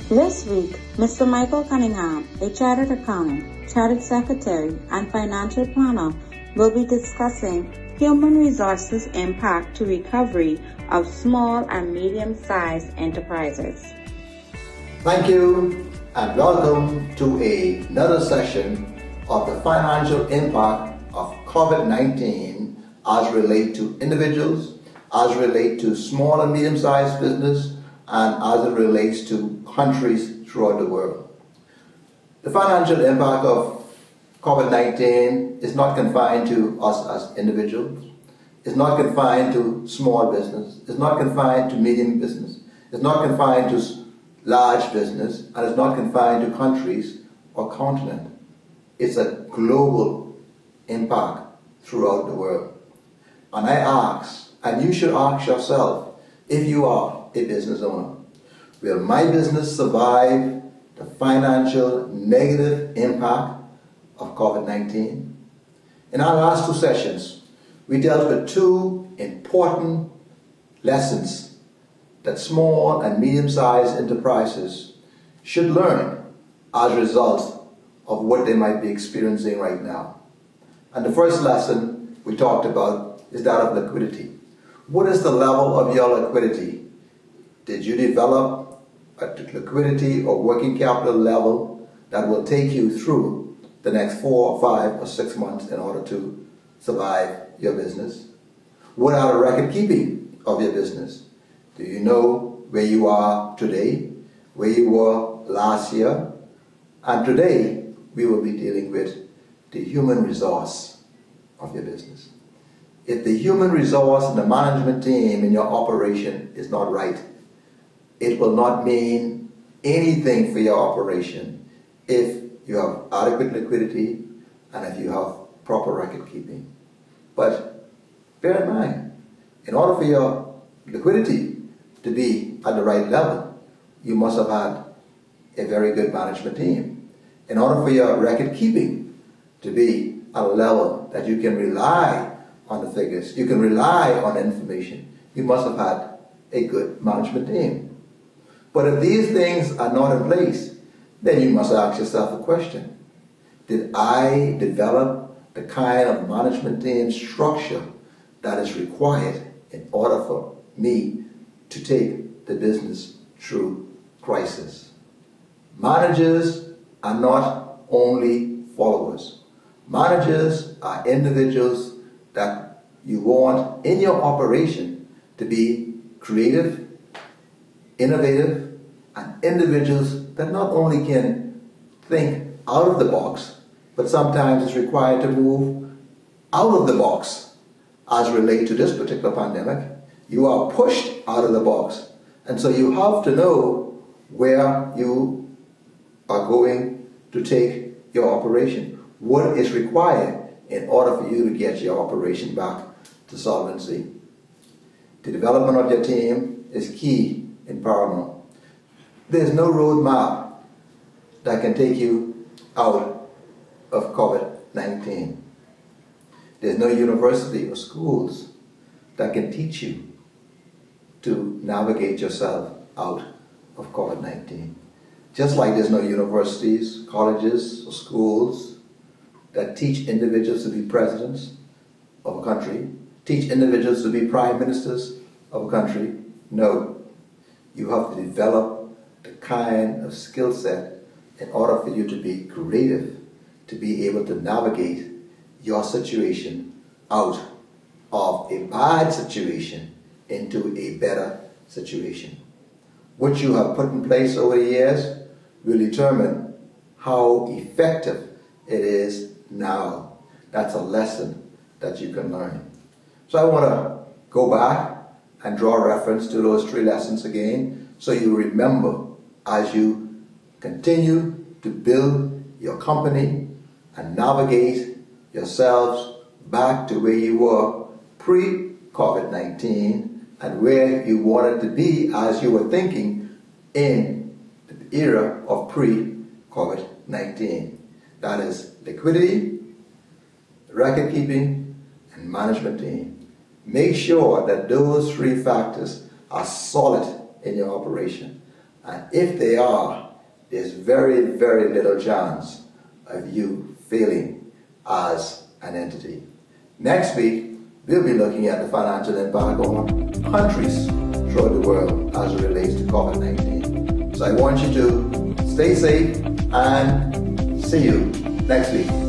This week, Mr. Michael Cunningham, a chartered accountant, chartered secretary, and financial planner, will be discussing human resources impact to recovery of small and medium-sized enterprises. Thank you and welcome to another session of the financial impact of COVID-19 as relate to individuals, as relate to small and medium-sized business, and as it relates to countries throughout the world. The financial impact of COVID-19 is not confined to us as individuals. It's not confined to small business. It's not confined to medium business. It's not confined to large business, and it's not confined to countries or continent. It's a global impact throughout the world. And I ask, and you should ask yourself, if you are a business owner, will my business survive the financial negative impact of COVID-19? In our last two sessions, we dealt with two important lessons that small and medium-sized enterprises should learn as a result of what they might be experiencing right now. And the first lesson we talked about is that of liquidity. What is the level of your liquidity? Did you develop a liquidity or working capital level that will take you through the next 4 or 5 or 6 months in order to survive your business? What are the record keeping of your business? Do you know where you are today, where you were last year? And today we will be dealing with the human resource of your business. If the human resource and the management team in your operation is not right, it will not mean anything for your operation if you have adequate liquidity and if you have proper record keeping. But bear in mind, in order for your liquidity to be at the right level, you must have had a very good management team. In order for your record keeping to be at a level that you can rely on the figures, you can rely on information, you must have had a good management team. But if these things are not in place, then you must ask yourself a question. Did I develop the kind of management team structure that is required in order for me to take the business through crisis? Managers are not only followers. Managers are individuals that you want in your operation to be creative, innovative, and individuals that not only can think out of the box, but sometimes it's required to move out of the box as relate to this particular pandemic. You are pushed out of the box, and so you have to know where you are going to take your operation. What is required in order for you to get your operation back to solvency. The development of your team is key and paramount. There's no roadmap that can take you out of COVID-19. There's no university or schools that can teach you to navigate yourself out of COVID-19. Just like there's no universities, colleges, or schools that teach individuals to be presidents of a country, teach individuals to be prime ministers of a country. No, you have to develop the kind of skill set in order for you to be creative, to be able to navigate your situation out of a bad situation into a better situation. What you have put in place over the years will determine how effective it is now. That's a lesson that you can learn. So I want to go back and draw reference to those 3 lessons again, so you remember as you continue to build your company and navigate yourselves back to where you were pre-COVID-19 and where you wanted to be as you were thinking in the era of pre-COVID-19. That is liquidity, record keeping, and management team. Make sure that those 3 factors are solid in your operation. And if they are, there's very, very little chance of you failing as an entity. Next week, we'll be looking at the financial impact on countries throughout the world as it relates to COVID-19. So I want you to stay safe and see you next week.